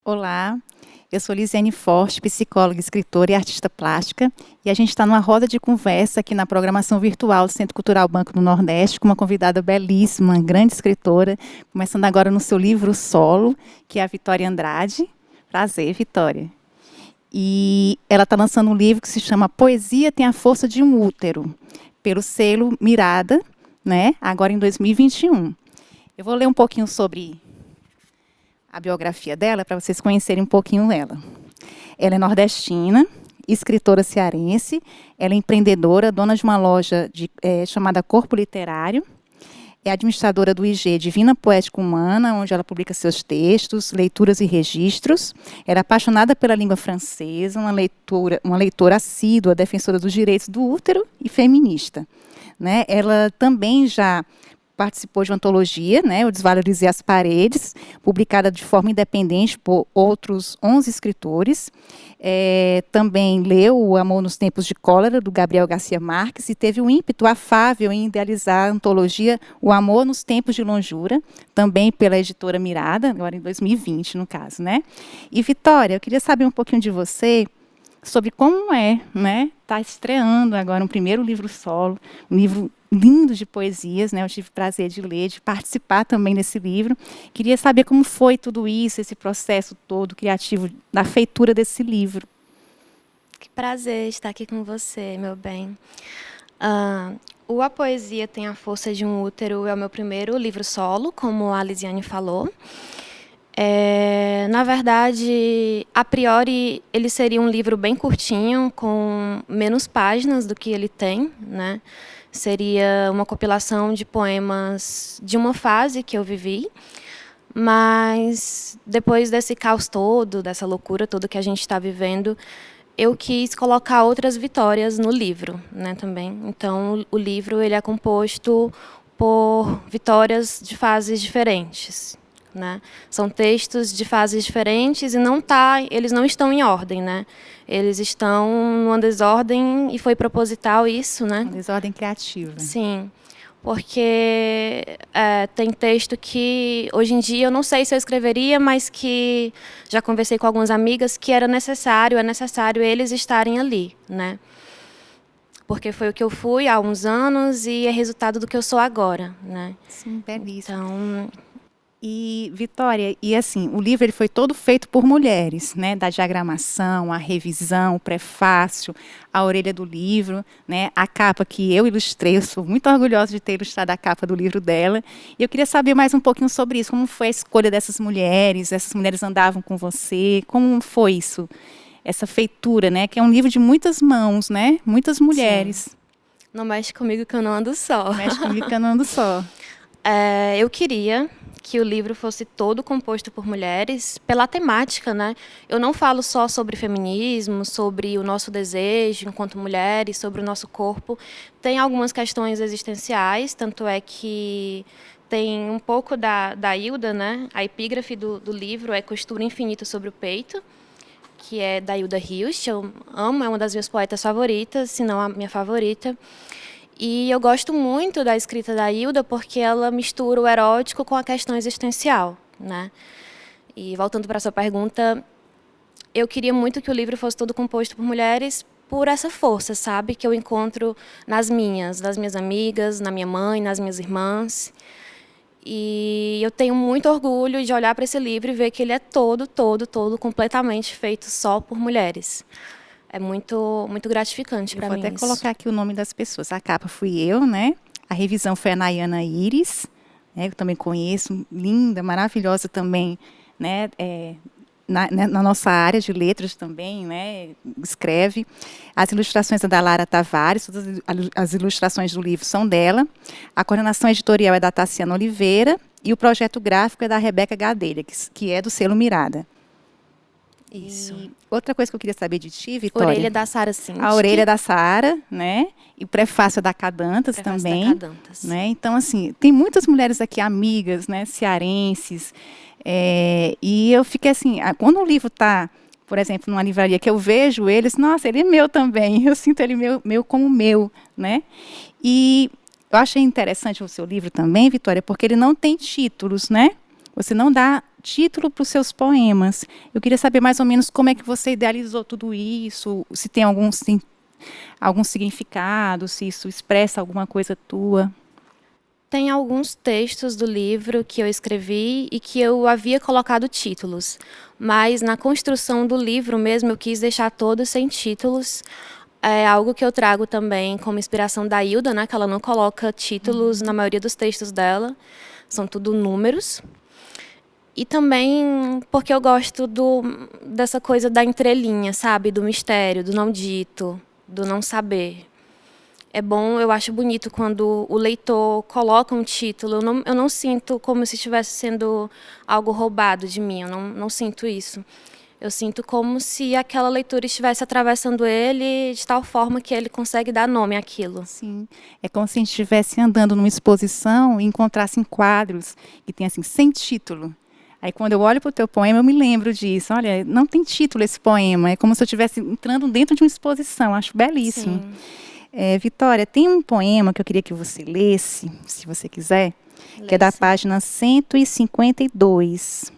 Olá, eu sou Lisiane Forte, psicóloga, escritora e artista plástica, e a gente está numa roda de conversa aqui na programação virtual do Centro Cultural Banco do Nordeste com uma convidada belíssima, uma grande escritora, começando agora no seu livro solo, que é a Vitória Andrade. Prazer, Vitória. E ela está lançando um livro que se chama Poesia Tem a Força de um Útero, pelo selo Mirada, né? Agora em 2021. Eu vou ler um pouquinho sobre a biografia dela, para vocês conhecerem um pouquinho dela. Ela é nordestina, escritora cearense, ela é empreendedora, dona de uma loja chamada Corpo Literário, é administradora do IG Divina Poética Humana, onde ela publica seus textos, leituras e registros. Ela é apaixonada pela língua francesa, uma leitora assídua, defensora dos direitos do útero e feminista, né? Ela também já participou de uma antologia, né, O Desvalorizei as Paredes, publicada de forma independente por outros 11 escritores. Também leu O Amor nos Tempos de Cólera, do Gabriel Garcia Marques, e teve um ímpeto afável em idealizar a antologia O Amor nos Tempos de Longura, também pela editora Mirada, agora em 2020, no caso, né? E, Vitória, eu queria saber um pouquinho de você sobre como é, né, tá estreando agora um primeiro livro solo, um livro lindo de poesias, né? Eu tive o prazer de ler, de participar também desse livro. Queria saber como foi tudo isso, esse processo todo criativo da feitura desse livro. Que prazer estar aqui com você, meu bem. A Poesia Tem a Força de um Útero é o meu primeiro livro solo, como a Lisiane falou. Na verdade, a priori, ele seria um livro bem curtinho, com menos páginas do que ele tem, né? Seria uma compilação de poemas de uma fase que eu vivi, mas depois desse caos todo, dessa loucura toda que a gente está vivendo, eu quis colocar outras vitórias no livro, né, também. Então, o livro ele é composto por vitórias de fases diferentes, né? São textos de fases diferentes e eles não estão em ordem, né? Eles estão numa desordem e foi proposital isso, né? Uma desordem criativa. Sim, porque tem texto que hoje em dia eu não sei se eu escreveria, mas que já conversei com algumas amigas que é necessário eles estarem ali, né? Porque foi o que eu fui há uns anos e é resultado do que eu sou agora, né? Sim, belíssimo. Então, E, Vitória, e assim, o livro ele foi todo feito por mulheres, né? Da diagramação, a revisão, o prefácio, a orelha do livro, né? A capa que eu ilustrei, eu sou muito orgulhosa de ter ilustrado a capa do livro dela. E eu queria saber mais um pouquinho sobre isso, como foi a escolha dessas mulheres andavam com você, como foi isso, essa feitura, né? Que é um livro de muitas mãos, né? Muitas mulheres. sim. Não mexe comigo que eu não ando só. Mexe comigo que eu não ando só. Eu queria que o livro fosse todo composto por mulheres, pela temática, né? Eu não falo só sobre feminismo, sobre o nosso desejo enquanto mulheres, sobre o nosso corpo. Tem algumas questões existenciais, tanto é que tem um pouco da Hilda, né? A epígrafe do livro é Costura Infinita sobre o Peito, que é da Hilda Hilst. Eu amo, é uma das minhas poetas favoritas, se não a minha favorita. E eu gosto muito da escrita da Hilda porque ela mistura o erótico com a questão existencial, né? E voltando para a sua pergunta, eu queria muito que o livro fosse todo composto por mulheres por essa força, sabe? Que eu encontro nas minhas amigas, na minha mãe, nas minhas irmãs. E eu tenho muito orgulho de olhar para esse livro e ver que ele é todo completamente feito só por mulheres. É muito, muito gratificante para mim. Vou até colocar aqui o nome das pessoas. A capa fui eu, né? A revisão foi a Nayana Iris, né? Eu também conheço, linda, maravilhosa também, né? Na nossa área de letras também, né? Escreve. As ilustrações da Lara Tavares, todas as ilustrações do livro são dela. A coordenação editorial é da Tassiana Oliveira e o projeto gráfico é da Rebeca Gadelha, que é do selo Mirada. Isso. E outra coisa que eu queria saber de ti, Vitória. Orelha da Sara Sinti. A orelha da Sara, né? E o prefácio da Cadantas também. Da Cadantas. Né? Então, assim, tem muitas mulheres aqui, amigas, né? Cearenses. E eu fiquei assim, quando o livro está por exemplo, numa livraria que eu vejo eles, nossa, ele é meu também, eu sinto ele meu como meu, né? E eu achei interessante o seu livro também, Vitória, porque ele não tem títulos, né? Você não dá título para os seus poemas. Eu queria saber mais ou menos como é que você idealizou tudo isso, se tem algum significado, se isso expressa alguma coisa tua. Tem alguns textos do livro que eu escrevi e que eu havia colocado títulos, mas na construção do livro mesmo eu quis deixar todos sem títulos. É algo que eu trago também como inspiração da Hilda, né, que ela não coloca títulos na maioria dos textos dela, são tudo números. E também porque eu gosto dessa coisa da entrelinha, sabe? Do mistério, do não dito, do não saber. É bom, eu acho bonito quando o leitor coloca um título. Eu não sinto como se estivesse sendo algo roubado de mim, eu não sinto isso. Eu sinto como se aquela leitura estivesse atravessando ele de tal forma que ele consegue dar nome àquilo. Sim, é como se a gente estivesse andando numa exposição e encontrasse quadros que tem assim, sem título. Aí, quando eu olho para o teu poema, eu me lembro disso. Olha, não tem título esse poema. É como se eu estivesse entrando dentro de uma exposição. Acho belíssimo. Sim. Vitória, tem um poema que eu queria que você lesse, se você quiser, que é da página 152.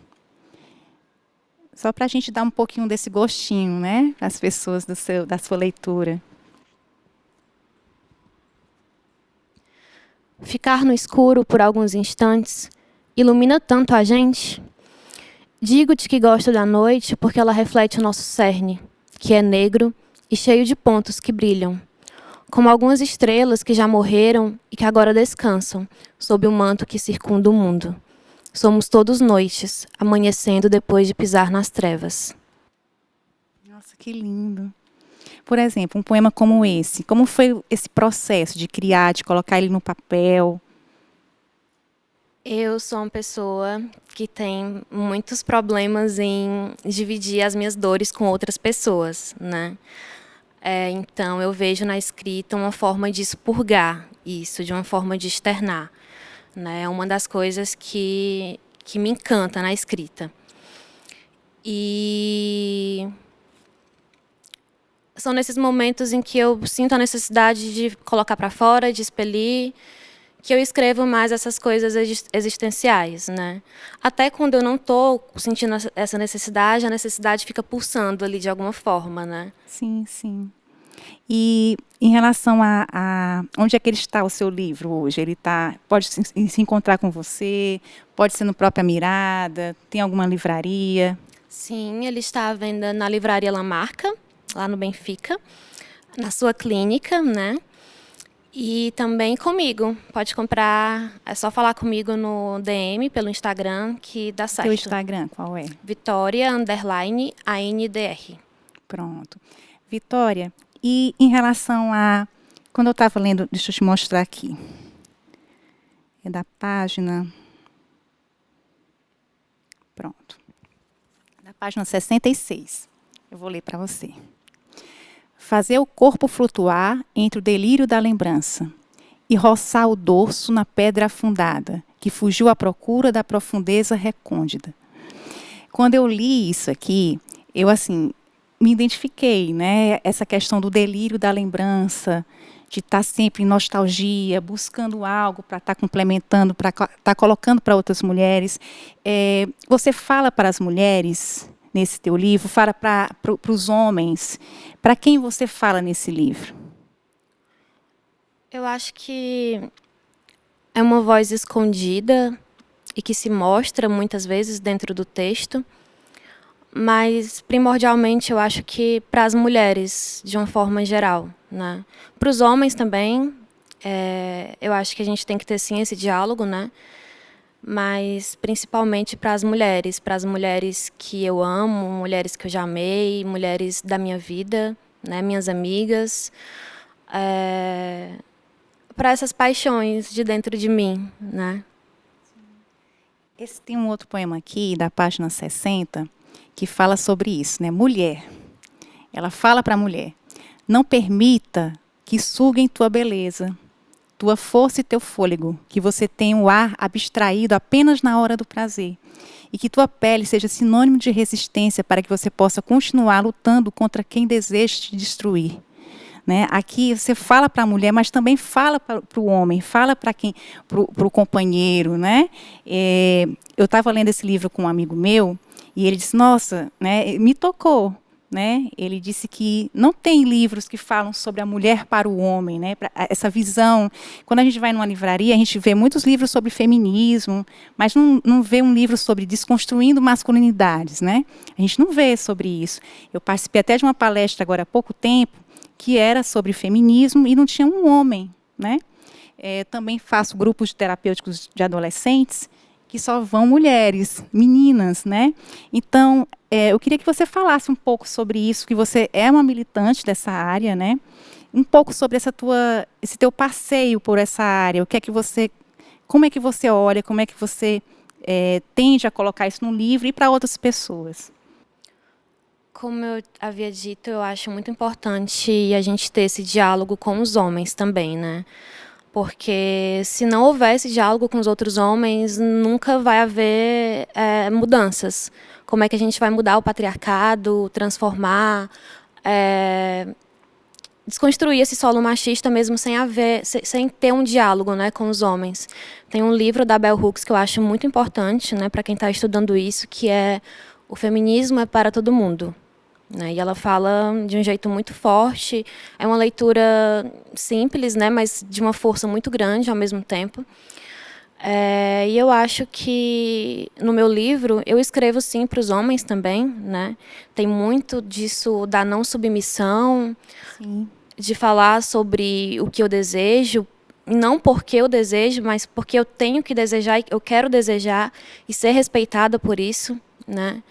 Só para a gente dar um pouquinho desse gostinho, né? Para as pessoas da sua leitura. Ficar no escuro por alguns instantes ilumina tanto a gente. Digo-te que gosto da noite porque ela reflete o nosso cerne, que é negro e cheio de pontos que brilham, como algumas estrelas que já morreram e que agora descansam sob o manto que circunda o mundo. Somos todos noites, amanhecendo depois de pisar nas trevas. Nossa, que lindo. Por exemplo, um poema como esse, como foi esse processo de criar, de colocar ele no papel? Eu sou uma pessoa que tem muitos problemas em dividir as minhas dores com outras pessoas, né? Então, eu vejo na escrita uma forma de expurgar isso, de uma forma de externar. Né? É uma das coisas que me encanta na escrita. E são nesses momentos em que eu sinto a necessidade de colocar para fora, de expelir, que eu escrevo mais essas coisas existenciais, né? Até quando eu não estou sentindo essa necessidade, a necessidade fica pulsando ali de alguma forma, né? Sim, sim. E em relação a onde é que ele está, o seu livro hoje? Ele pode se encontrar com você, pode ser no Própria Mirada, tem alguma livraria? Sim, ele está à venda na Livraria Lamarca, lá no Benfica, na sua clínica, né? E também comigo. Pode comprar, é só falar comigo no DM, pelo Instagram, que dá certo. Seu Instagram, qual é? Vitória_ANDR. Pronto. Vitória, e em relação a... Quando eu estava lendo, deixa eu te mostrar aqui. É da página... Pronto. Da página 66. Eu vou ler para você. Fazer o corpo flutuar entre o delírio da lembrança e roçar o dorso na pedra afundada, que fugiu à procura da profundeza recôndita. Quando eu li isso aqui, eu assim me identifiquei, né? Essa questão do delírio da lembrança, de estar sempre em nostalgia, buscando algo para estar complementando, para estar colocando para outras mulheres. Você fala para as mulheres nesse teu livro, fala para os homens. Para quem você fala nesse livro? Eu acho que é uma voz escondida e que se mostra muitas vezes dentro do texto, mas primordialmente eu acho que para as mulheres, de uma forma geral, né? Para os homens também, eu acho que a gente tem que ter sim esse diálogo, né? Mas principalmente para as mulheres que eu amo, mulheres que eu já amei, mulheres da minha vida, né? Minhas amigas, para essas paixões de dentro de mim, né? Esse tem um outro poema aqui, da página 60, que fala sobre isso, né? Mulher. Ela fala para a mulher: não permita que suguem tua beleza. tua força e teu fôlego, que você tenha o ar abstraído apenas na hora do prazer, e que tua pele seja sinônimo de resistência para que você possa continuar lutando contra quem deseja te destruir. Né? Aqui você fala para a mulher, mas também fala para o homem, fala para o companheiro. Né? Eu estava lendo esse livro com um amigo meu, e ele disse, nossa, né, me tocou. Né? Ele disse que não tem livros que falam sobre a mulher para o homem, né? Essa visão. Quando a gente vai numa livraria, a gente vê muitos livros sobre feminismo, mas não vê um livro sobre desconstruindo masculinidades. Né? A gente não vê sobre isso. Eu participei até de uma palestra agora há pouco tempo, que era sobre feminismo e não tinha um homem. Né? Também faço grupos terapêuticos de adolescentes, que só vão mulheres, meninas, né? Então, eu queria que você falasse um pouco sobre isso, que você é uma militante dessa área, né? Um pouco sobre esse teu passeio por essa área, como é que você olha, como é que você tende a colocar isso no livro e para outras pessoas. Como eu havia dito, eu acho muito importante a gente ter esse diálogo com os homens também, né? Porque se não houver esse diálogo com os outros homens, nunca vai haver mudanças. Como é que a gente vai mudar o patriarcado, transformar, desconstruir esse solo machista mesmo sem ter um diálogo, né, com os homens. Tem um livro da Bell Hooks que eu acho muito importante, né, para quem está estudando isso, que é O Feminismo é para Todo Mundo. Né? E ela fala de um jeito muito forte. É uma leitura simples, né, mas de uma força muito grande ao mesmo tempo. E eu acho que no meu livro eu escrevo sim para os homens também, né? Tem muito disso da não submissão, sim, de falar sobre o que eu desejo, não porque eu desejo, mas porque eu tenho que desejar, eu quero desejar e ser respeitada por isso, né?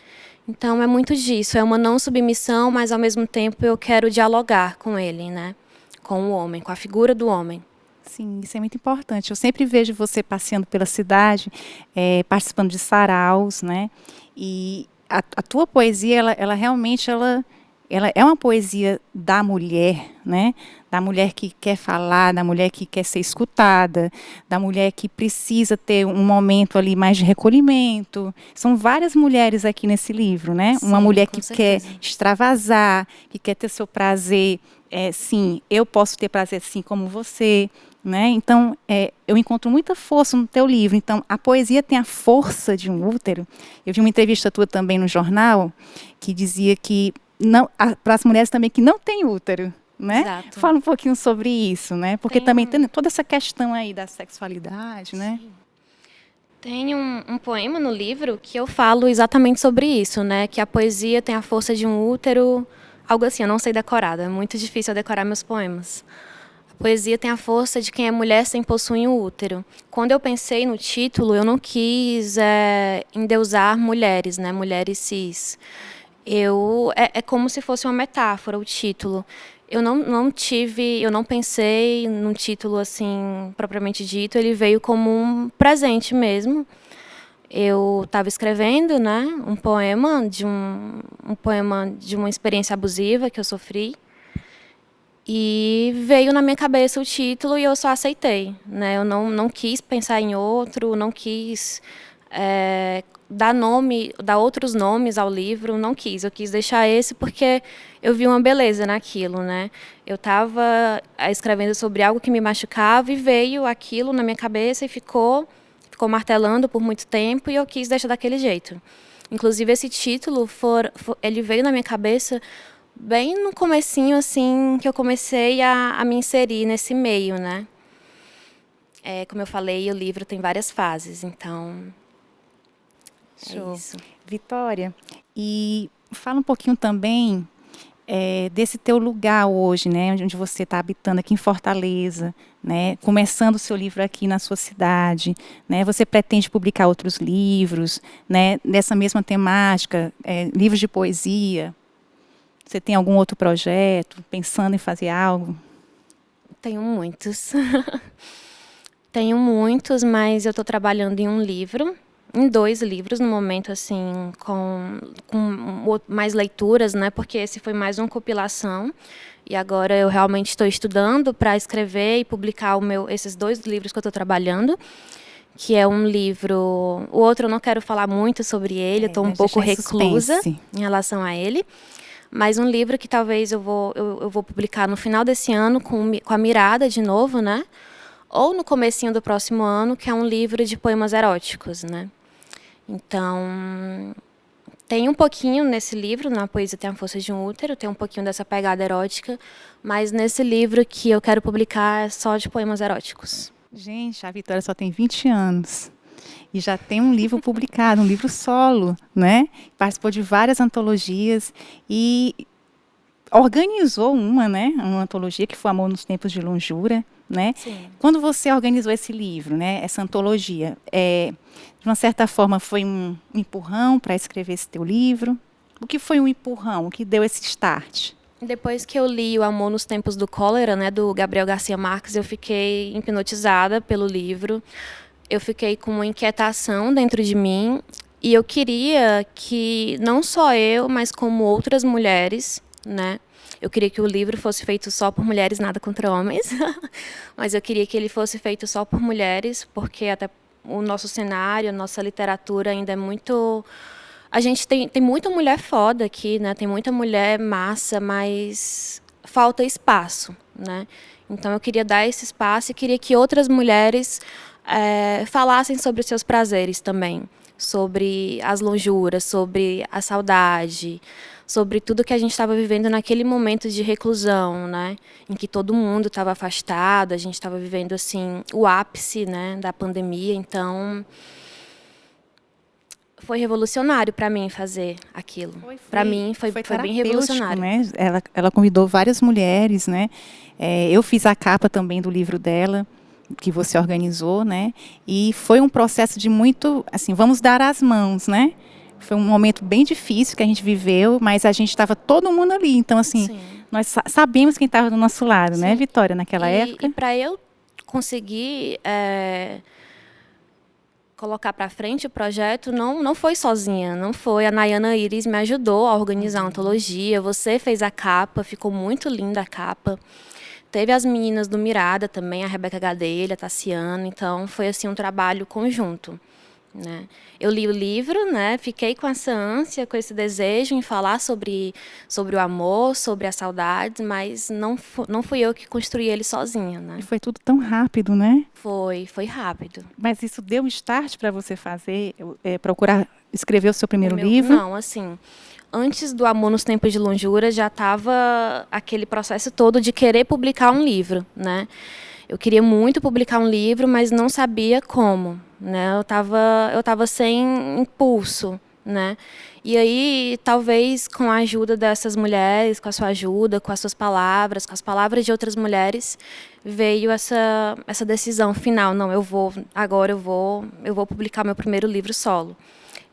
Então, é muito disso, é uma não submissão, mas, ao mesmo tempo, eu quero dialogar com ele, né? Com o homem, com a figura do homem. Sim, isso é muito importante. Eu sempre vejo você passeando pela cidade, participando de saraus, né? E a tua poesia, ela realmente ela é uma poesia da mulher, né? Da mulher que quer falar, da mulher que quer ser escutada, da mulher que precisa ter um momento ali mais de recolhimento. São várias mulheres aqui nesse livro, né? Sim, uma mulher que certeza. quer extravasar, que quer ter seu prazer. Sim, eu posso ter prazer assim como você. Né? Então, eu encontro muita força no teu livro. Então, a poesia tem a força de um útero. Eu vi uma entrevista tua também no jornal, que dizia que para as mulheres também que não têm útero. Né? Exato. Fala um pouquinho sobre isso, né? Porque também tem toda essa questão aí da sexualidade, né? Tem um poema no livro que eu falo exatamente sobre isso, né? Que a poesia tem a força de um útero, algo assim, eu não sei decorar, é muito difícil eu decorar meus poemas. A poesia tem a força de quem é mulher sem possuir um útero. Quando eu pensei no título, eu não quis endeusar mulheres, né? Mulheres cis. É como se fosse uma metáfora o título. Eu não pensei num título assim propriamente dito. Ele veio como um presente mesmo. Eu estava escrevendo, né, um poema de uma experiência abusiva que eu sofri. E veio na minha cabeça o título e eu só aceitei, né? Eu não quis pensar em outro, não quis dar outros nomes ao livro, não quis. Eu quis deixar esse porque eu vi uma beleza naquilo, né? Eu estava escrevendo sobre algo que me machucava e veio aquilo na minha cabeça e ficou martelando por muito tempo e eu quis deixar daquele jeito. Inclusive, esse título, ele veio na minha cabeça bem no comecinho, assim, que eu comecei a me inserir nesse meio, né? Como eu falei, o livro tem várias fases, então... Show. É isso. Vitória, e fala um pouquinho também desse teu lugar hoje, né, onde você está habitando aqui em Fortaleza, né, começando o seu livro aqui na sua cidade, né, você pretende publicar outros livros, né, dessa mesma temática, livros de poesia? Você tem algum outro projeto, pensando em fazer algo? Tenho muitos. Tenho muitos, mas eu estou trabalhando em um livro, em 2 livros no momento, assim, com mais leituras, né? Porque esse foi mais uma compilação. E agora eu realmente estou estudando para escrever e publicar esses 2 livros que eu estou trabalhando, que é um livro... O outro eu não quero falar muito sobre ele, eu estou um pouco reclusa em relação a ele. Mas um livro que talvez eu vou publicar no final desse ano com a Mirada de novo, né? Ou no comecinho do próximo ano, que é um livro de poemas eróticos, né? Então, tem um pouquinho nesse livro, na Poesia Tem a Força de um Útero, tem um pouquinho dessa pegada erótica, mas nesse livro que eu quero publicar é só de poemas eróticos. Gente, a Vitória só tem 20 anos e já tem um livro publicado, um livro solo, né? Participou de várias antologias e organizou uma antologia que foi Amor nos Tempos de Longura, né? Sim. Quando você organizou esse livro, né, essa antologia, de uma certa forma foi um empurrão para escrever esse teu livro? O que foi um empurrão? O que deu esse start? Depois que eu li O Amor nos Tempos do Cólera, né, do Gabriel Garcia Marques, eu fiquei hipnotizada pelo livro. Eu fiquei com uma inquietação dentro de mim e eu queria que não só eu, mas como outras mulheres, né? Eu queria que o livro fosse feito só por mulheres, nada contra homens, mas eu queria que ele fosse feito só por mulheres, porque até o nosso cenário, a nossa literatura ainda é muito... A gente tem muita mulher foda aqui, né? Tem muita mulher massa, mas falta espaço, né? Então eu queria dar esse espaço e queria que outras mulheres falassem sobre os seus prazeres também, sobre as lonjuras, sobre a saudade, sobre tudo que a gente estava vivendo naquele momento de reclusão, né? Em que todo mundo estava afastado, a gente estava vivendo assim o ápice, né, da pandemia. Então foi revolucionário para mim fazer aquilo. Para mim foi bem revolucionário. Né? Ela convidou várias mulheres, né? Eu fiz a capa também do livro dela, que você organizou, né? E foi um processo de muito, assim, vamos dar as mãos, né? Foi um momento bem difícil que a gente viveu, mas a gente estava todo mundo ali. Então, assim, sim, nós sabemos quem estava do nosso lado, sim, né, Vitória, naquela época? E para eu conseguir colocar para frente o projeto, não foi sozinha, não foi. A Nayana Iris me ajudou a organizar a antologia, você fez a capa, ficou muito linda a capa. Teve as meninas do Mirada também, a Rebeca Gadelha, a Tassiana, então foi assim um trabalho conjunto, né? Eu li o livro, né? Fiquei com essa ânsia, com esse desejo em falar sobre o amor, sobre a saudade, mas não fui eu que construí ele sozinha, né? E foi tudo tão rápido, né? Foi rápido. Mas isso deu um start para você fazer, procurar escrever o seu primeiro livro? Não, assim, antes do Amor nos Tempos de Longura já estava aquele processo todo de querer publicar um livro, né? Eu queria muito publicar um livro, mas não sabia como, né? Eu tava sem impulso, né? E aí, talvez com a ajuda dessas mulheres, com a sua ajuda, com as suas palavras, com as palavras de outras mulheres, veio essa decisão final. Não, eu vou publicar meu primeiro livro solo.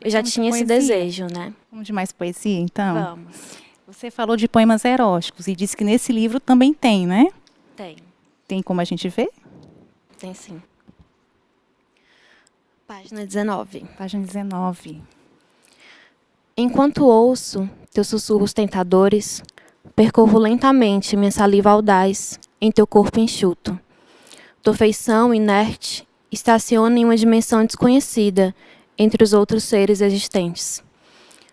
Eu já tinha esse desejo, né? Vamos de mais poesia, então? Vamos. Você falou de poemas eróticos e disse que nesse livro também tem, né? Tem. Tem como a gente ver? Tem sim. Página 19. Página 19. Enquanto ouço teus sussurros tentadores, percorro lentamente minha saliva audaz em teu corpo enxuto. Tua feição inerte estaciona em uma dimensão desconhecida entre os outros seres existentes.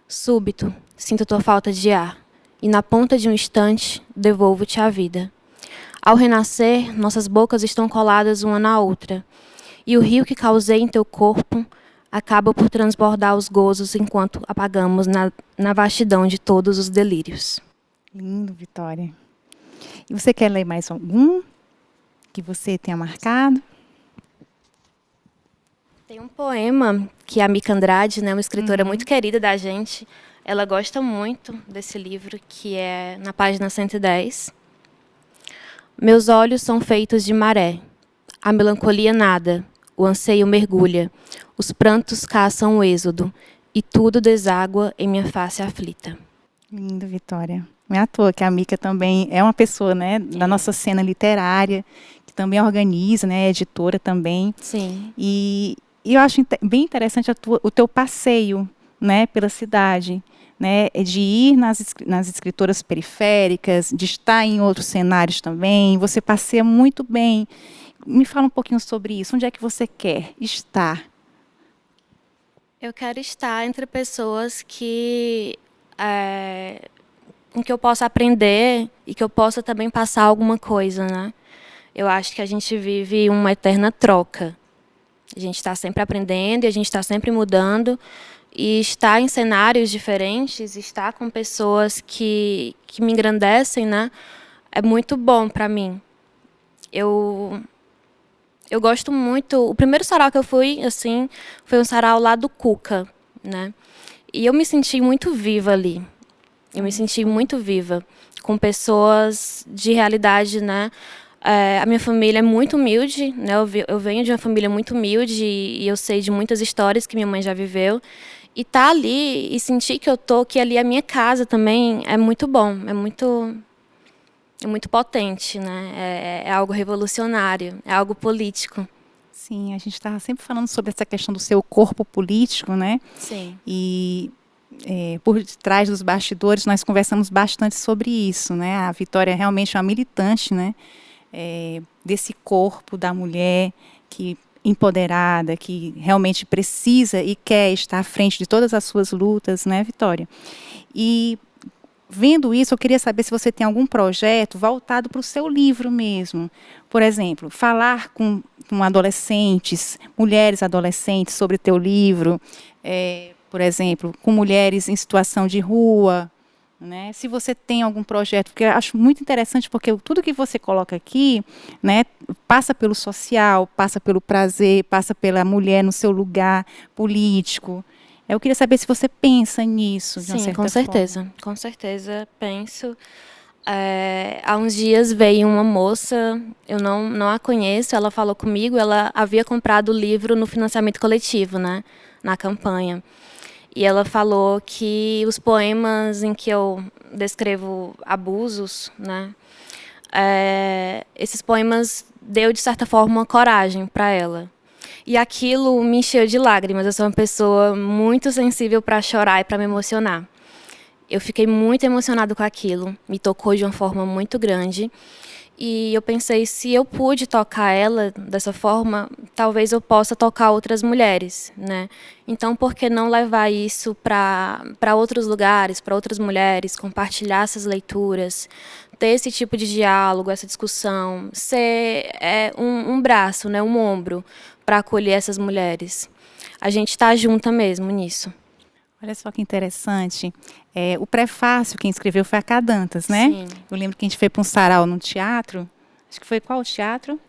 Súbito, sinto tua falta de ar, e na ponta de um instante, devolvo-te a vida. Ao renascer, nossas bocas estão coladas uma na outra, e o rio que causei em teu corpo acaba por transbordar os gozos enquanto apagamos na vastidão de todos os delírios. Lindo, Vitória. E você quer ler mais algum que você tenha marcado? Tem um poema que a Mica Andrade, né, uma escritora muito querida da gente, ela gosta muito desse livro, que é na página 110. Meus olhos são feitos de maré. A melancolia nada, o anseio mergulha, os prantos caçam o êxodo, e tudo deságua em minha face aflita. Lindo, Vitória. Não é à toa que a Mica também é uma pessoa, né, da nossa cena literária, que também organiza, né, é editora também. Sim. E eu acho bem interessante o teu passeio, né, pela cidade, né, de ir nas escritoras periféricas, de estar em outros cenários também. Você passeia muito bem. Me fala um pouquinho sobre isso. Onde é que você quer estar? Eu quero estar entre pessoas com que eu possa aprender e que eu possa também passar alguma coisa, né? Eu acho que a gente vive uma eterna troca. A gente está sempre aprendendo e a gente está sempre mudando. E estar em cenários diferentes, estar com pessoas que me engrandecem, né? É muito bom para mim. Eu gosto muito. O primeiro sarau que eu fui, assim, foi um sarau lá do Cuca, né? E eu me senti muito viva ali. Eu me senti muito viva, com pessoas de realidade, né? A minha família é muito humilde, né? Eu venho de uma família muito humilde e eu sei de muitas histórias que minha mãe já viveu. E estar ali e sentir que ali é a minha casa também é muito bom, é muito potente, né? É algo revolucionário, é algo político. Sim, a gente estava sempre falando sobre essa questão do seu corpo político, né? Sim. E por detrás dos bastidores nós conversamos bastante sobre isso, né? A Vitória é realmente uma militante, né? Desse corpo da mulher que empoderada, que realmente precisa e quer estar à frente de todas as suas lutas, né, Vitória? E vendo isso, eu queria saber se você tem algum projeto voltado para o seu livro mesmo. Por exemplo, falar com adolescentes, mulheres adolescentes sobre o teu livro, por exemplo, com mulheres em situação de rua, né? Se você tem algum projeto, porque eu acho muito interessante, porque tudo que você coloca aqui, né, passa pelo social, passa pelo prazer, passa pela mulher no seu lugar político. Eu queria saber se você pensa nisso, de uma Sim, certa com certeza. forma. Com certeza penso. Há uns dias veio uma moça, eu não a conheço, ela falou comigo, ela havia comprado o livro no financiamento coletivo, né, na campanha. E ela falou que os poemas em que eu descrevo abusos, né, esses poemas deu, de certa forma, uma coragem para ela. E aquilo me encheu de lágrimas. Eu sou uma pessoa muito sensível para chorar e para me emocionar. Eu fiquei muito emocionada com aquilo, me tocou de uma forma muito grande. E eu pensei, se eu pude tocar ela dessa forma, talvez eu possa tocar outras mulheres, né? Então, por que não levar isso para outros lugares, para outras mulheres, compartilhar essas leituras, ter esse tipo de diálogo, essa discussão, ser um braço, né, um ombro para acolher essas mulheres. A gente está junta mesmo nisso. Olha só que interessante. O prefácio quem escreveu foi a Cadantas, né? Sim. Eu lembro que a gente foi para um sarau no teatro. Acho que foi qual teatro?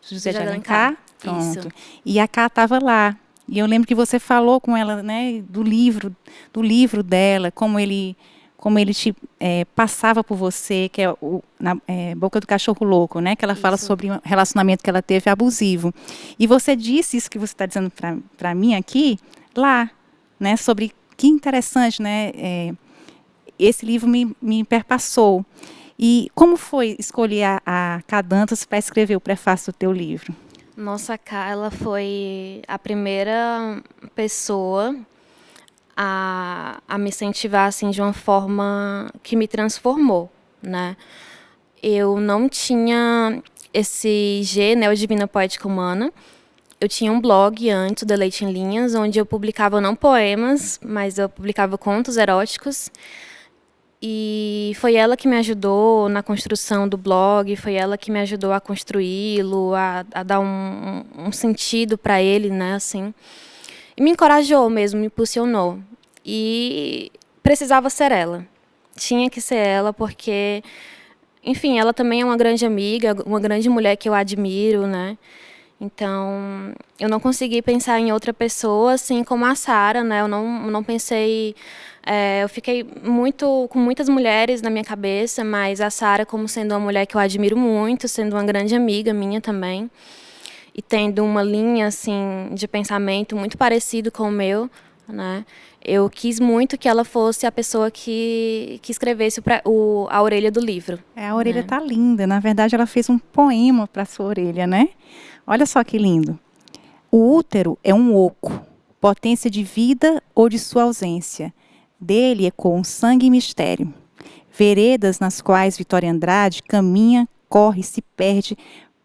José de Alencar. Pronto. Isso. E a Cá estava lá. E eu lembro que você falou com ela, né, do livro dela, como ele te passava por você, que é Boca do Cachorro Louco, né? Que ela fala sobre um relacionamento que ela teve abusivo. E você disse isso que você está dizendo para mim aqui, lá, né? Sobre que interessante, né? Esse livro me perpassou. E como foi escolher a Cadantas para escrever o prefácio do teu livro? Nossa, ela foi a primeira pessoa a me incentivar assim, de uma forma que me transformou, né? Eu não tinha esse G, né, o Divina Poética Humana. Eu tinha um blog antes, do Leite em Linhas, onde eu publicava não poemas, mas eu publicava contos eróticos. E foi ela que me ajudou na construção do blog, foi ela que me ajudou a construí-lo, a dar um sentido para ele, né, assim. E me encorajou mesmo, me impulsionou. E precisava ser ela. Tinha que ser ela, porque, enfim, ela também é uma grande amiga, uma grande mulher que eu admiro, né? Então, eu não consegui pensar em outra pessoa assim como a Sara, né? Eu não pensei. Eu fiquei com muitas mulheres na minha cabeça, mas a Sara como sendo uma mulher que eu admiro muito, sendo uma grande amiga minha também, e tendo uma linha assim de pensamento muito parecido com o meu, né? Eu quis muito que ela fosse a pessoa que escrevesse a orelha do livro. A orelha tá linda. Na verdade, ela fez um poema para sua orelha, né? Olha só que lindo. O útero é um oco, potência de vida ou de sua ausência. Dele ecoa um sangue e mistério. Veredas nas quais Vitória Andrade caminha, corre, se perde,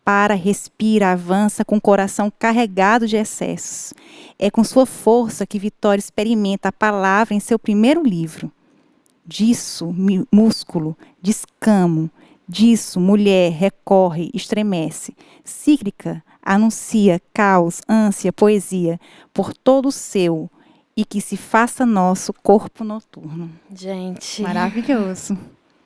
para, respira, avança com o coração carregado de excessos. É com sua força que Vitória experimenta a palavra em seu primeiro livro. Disso, músculo, descamo, disso, mulher, recorre, estremece. Cíclica, anuncia, caos, ânsia, poesia, por todo o seu, e que se faça nosso corpo noturno. Gente. Maravilhoso.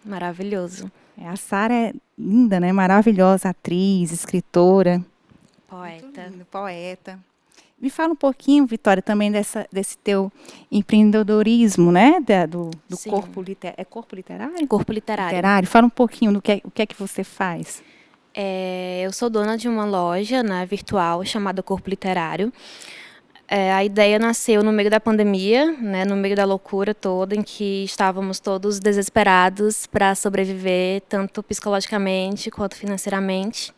Maravilhoso. A Sara é linda, né? Maravilhosa, atriz, escritora. Poeta. Lindo, poeta. Me fala um pouquinho, Vitória, também desse teu empreendedorismo, né? Do corpo literário. É corpo literário? Corpo literário. Fala um pouquinho do o que é que você faz. Eu sou dona de uma loja, né, virtual chamada Corpo Literário. A ideia nasceu no meio da pandemia, né, no meio da loucura toda, em que estávamos todos desesperados para sobreviver, tanto psicologicamente quanto financeiramente.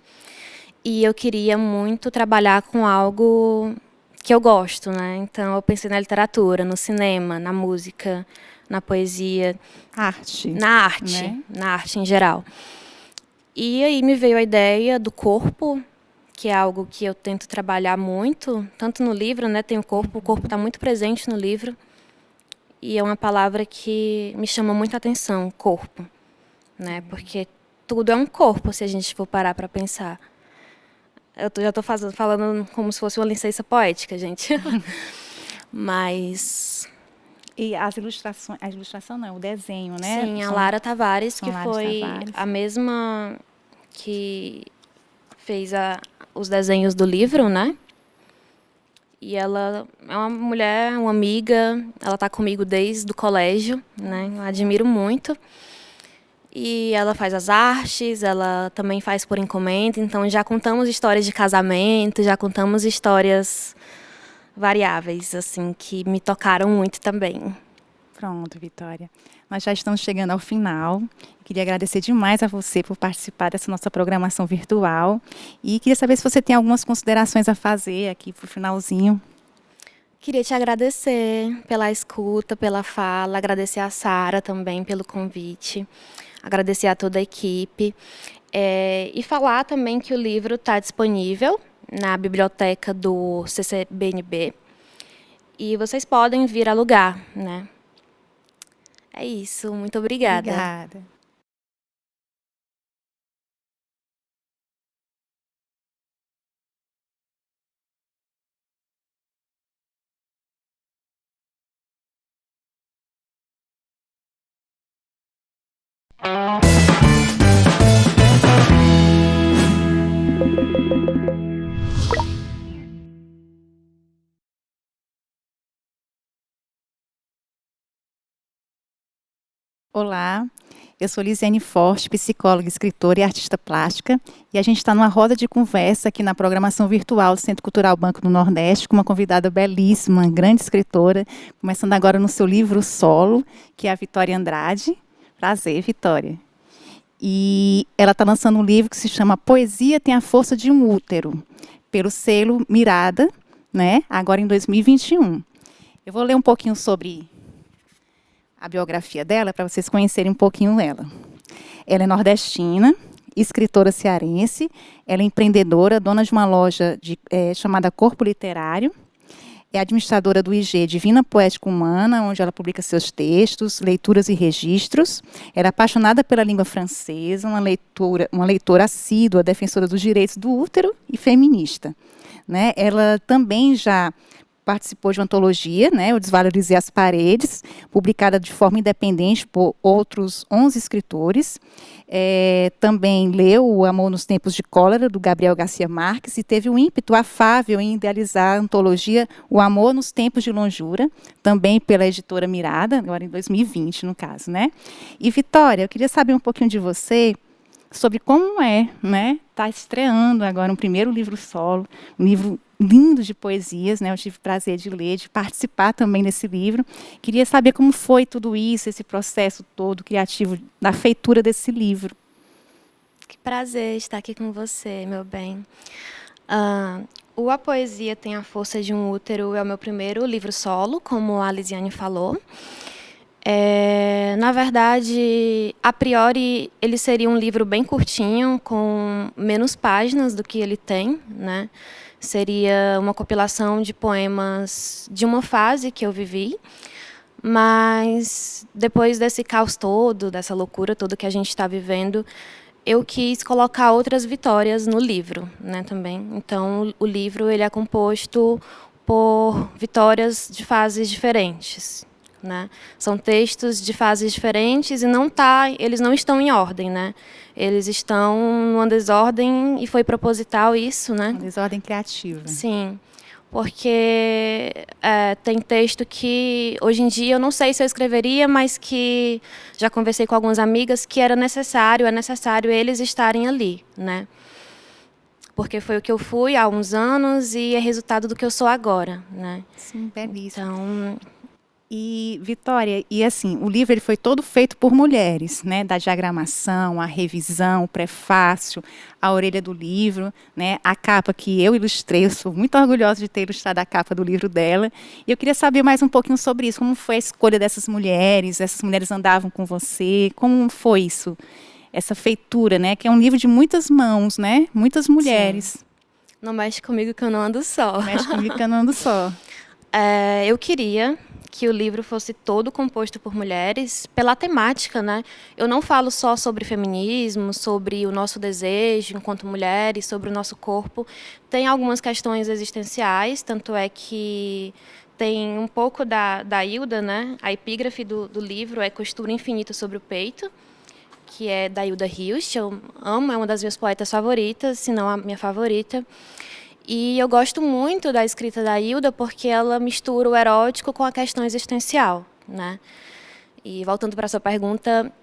E eu queria muito trabalhar com algo que eu gosto, né? Então eu pensei na literatura, no cinema, na música, na poesia. Arte. Na arte, né? Na arte em geral. E aí me veio a ideia do corpo, que é algo que eu tento trabalhar muito, tanto no livro, né? Tem o corpo está muito presente no livro. E é uma palavra que me chama muita atenção, corpo, né? Porque tudo é um corpo, se a gente for parar para pensar. Eu já estou falando como se fosse uma licença poética, gente. Mas... E as ilustrações, a ilustração não, o desenho, né? Sim, a Lara Tavares, que foi Tavares. a mesma que fez os desenhos do livro, né? E ela é uma mulher, uma amiga, ela está comigo desde o colégio, né? Eu admiro muito. E ela faz as artes, ela também faz por encomenda, então já contamos histórias de casamento, já contamos histórias variáveis, assim, que me tocaram muito também. Pronto, Vitória. Nós já estamos chegando ao final. Queria agradecer demais a você por participar dessa nossa programação virtual. E queria saber se você tem algumas considerações a fazer aqui para o finalzinho. Queria te agradecer pela escuta, pela fala, agradecer a Sara também pelo convite, agradecer a toda a equipe. E falar também que o livro está disponível na biblioteca do CCBNB e vocês podem vir alugar, né? É isso, muito obrigada. Obrigada. Olá, eu sou Lisiane Forte, psicóloga, escritora e artista plástica, e a gente está numa roda de conversa aqui na programação virtual do Centro Cultural Banco do Nordeste com uma convidada belíssima, uma grande escritora, começando agora no seu livro solo, que é a Vitória Andrade. Prazer, Vitória. E ela está lançando um livro que se chama Poesia Tem a Força de um Útero, pelo selo Mirada, né? Agora em 2021. Eu vou ler um pouquinho sobre a biografia dela, para vocês conhecerem um pouquinho dela. Ela é nordestina, escritora cearense, ela é empreendedora, dona de uma loja chamada Corpo Literário, é administradora do IG Divina Poética Humana, onde ela publica seus textos, leituras e registros. Ela é apaixonada pela língua francesa, uma leitora assídua, defensora dos direitos do útero e feminista, né? Ela também já participou de uma antologia, né, O Desvalorizei as Paredes, publicada de forma independente por outros 11 escritores. Também leu O Amor nos Tempos de Cólera, do Gabriel Garcia Marques, e teve um ímpeto afável em idealizar a antologia O Amor nos Tempos de Longura, também pela editora Mirada, agora em 2020, no caso, né? E, Vitória, eu queria saber um pouquinho de você sobre como né, tá estreando agora um primeiro livro solo, um livro lindo de poesias, né? Eu tive o prazer de ler, de participar também desse livro. Queria saber como foi tudo isso, esse processo todo criativo da feitura desse livro. Que prazer estar aqui com você, meu bem. A Poesia Tem a Força de um Útero é o meu primeiro livro solo, como a Lisiane falou. Na verdade, a priori, ele seria um livro bem curtinho, com menos páginas do que ele tem, né? Seria uma compilação de poemas de uma fase que eu vivi, mas depois desse caos todo, dessa loucura toda que a gente está vivendo, eu quis colocar outras vitórias no livro, né, também. Então, o livro ele é composto por vitórias de fases diferentes, né? São textos de fases diferentes e eles não estão em ordem, né? Eles estão numa desordem e foi proposital isso, né? Uma desordem criativa. Sim, porque tem texto que hoje em dia eu não sei se eu escreveria, mas que já conversei com algumas amigas que é necessário eles estarem ali, né? Porque foi o que eu fui há uns anos e é resultado do que eu sou agora, né? Sim, belíssimo. Então, E, Vitória, e assim, o livro ele foi todo feito por mulheres, né? Da diagramação, a revisão, o prefácio, a orelha do livro, né? A capa que eu ilustrei, eu sou muito orgulhosa de ter ilustrado a capa do livro dela. E eu queria saber mais um pouquinho sobre isso, como foi a escolha dessas mulheres andavam com você, como foi isso? Essa feitura, né? Que é um livro de muitas mãos, né? Muitas mulheres. sim. Não mexe comigo que eu não ando só. Mexe comigo que eu não ando só. Eu queria que o livro fosse todo composto por mulheres, pela temática, né? Eu não falo só sobre feminismo, sobre o nosso desejo enquanto mulheres, sobre o nosso corpo. Tem algumas questões existenciais, tanto é que tem um pouco da Hilda, né? A epígrafe do livro é Costura Infinita sobre o Peito, que é da Hilda Hilst. Eu amo, é uma das minhas poetas favoritas, se não a minha favorita. E eu gosto muito da escrita da Hilda porque ela mistura o erótico com a questão existencial, né? E voltando para a sua pergunta,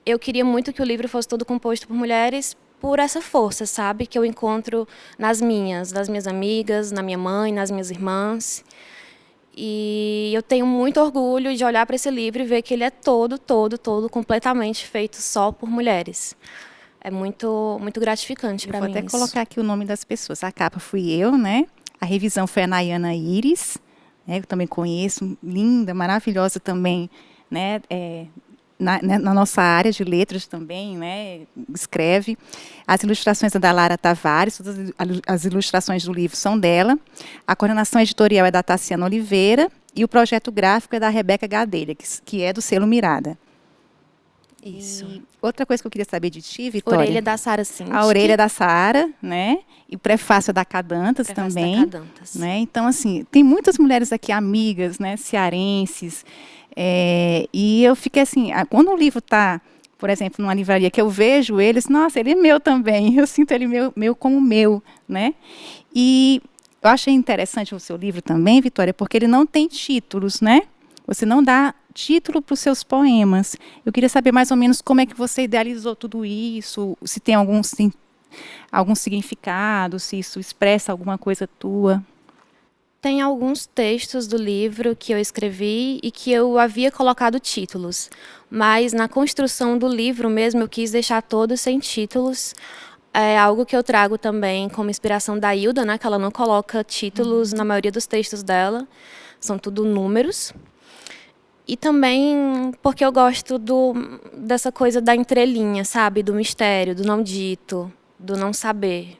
eu queria muito que o livro fosse todo composto por mulheres por essa força, sabe? Que eu encontro nas minhas amigas, na minha mãe, nas minhas irmãs. E eu tenho muito orgulho de olhar para esse livro e ver que ele é todo completamente feito só por mulheres. É muito gratificante para mim. Vou até colocar aqui o nome das pessoas. A capa fui eu, né? A revisão foi a Nayana Iris, né? Eu também conheço, linda, maravilhosa também, né? Na nossa área de letras também, né? Escreve. As ilustrações são da Lara Tavares, todas as ilustrações do livro são dela. A coordenação editorial é da Tassiana Oliveira e o projeto gráfico é da Rebeca Gadelha, que é do selo Mirada. Isso. E outra coisa que eu queria saber de ti, Vitória. Orelha da Sara Sintic. A orelha da Sara, né? E o prefácio da Cadantas também. Da Cadantas. Né? Então, assim, tem muitas mulheres aqui, amigas, né? Cearenses. E eu fiquei assim, quando o livro está, por exemplo, numa livraria que eu vejo eles, nossa, ele é meu também. Eu sinto ele meu como meu, né? E eu achei interessante o seu livro também, Vitória, porque ele não tem títulos, né? Você não dá título para os seus poemas. Eu queria saber mais ou menos como é que você idealizou tudo isso, se tem algum significado, se isso expressa alguma coisa tua. Tem alguns textos do livro que eu escrevi e que eu havia colocado títulos, mas na construção do livro mesmo eu quis deixar todos sem títulos. É algo que eu trago também como inspiração da Hilda, né, que ela não coloca títulos na maioria dos textos dela, são tudo números. E também porque eu gosto dessa coisa da entrelinha, sabe? Do mistério, do não dito, do não saber.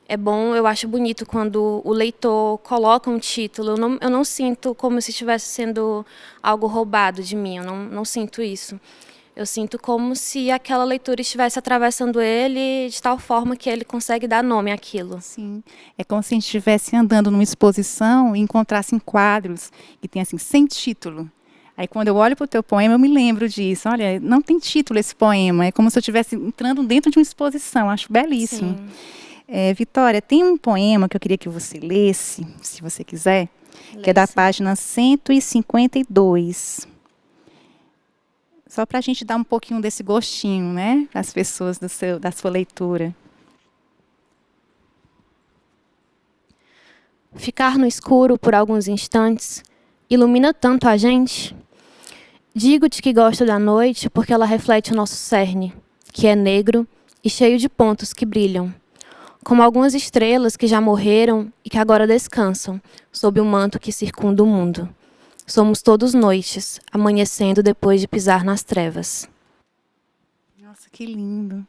É bom, eu acho bonito quando o leitor coloca um título. Eu não sinto como se estivesse sendo algo roubado de mim, eu não sinto isso. Eu sinto como se aquela leitura estivesse atravessando ele de tal forma que ele consegue dar nome àquilo. Sim, é como se a gente estivesse andando numa exposição e encontrasse quadros que tem assim, sem título. Aí, quando eu olho para o teu poema, eu me lembro disso. Olha, não tem título esse poema. É como se eu estivesse entrando dentro de uma exposição. Acho belíssimo. Vitória, tem um poema que eu queria que você lesse, se você quiser, que é da página 152. Só para a gente dar um pouquinho desse gostinho, né? Para as pessoas da sua leitura. Ficar no escuro por alguns instantes ilumina tanto a gente. Digo-te que gosto da noite porque ela reflete o nosso cerne, que é negro e cheio de pontos que brilham. como algumas estrelas que já morreram e que agora descansam sob o manto que circunda o mundo. Somos todos noites, amanhecendo depois de pisar nas trevas. Nossa, que lindo.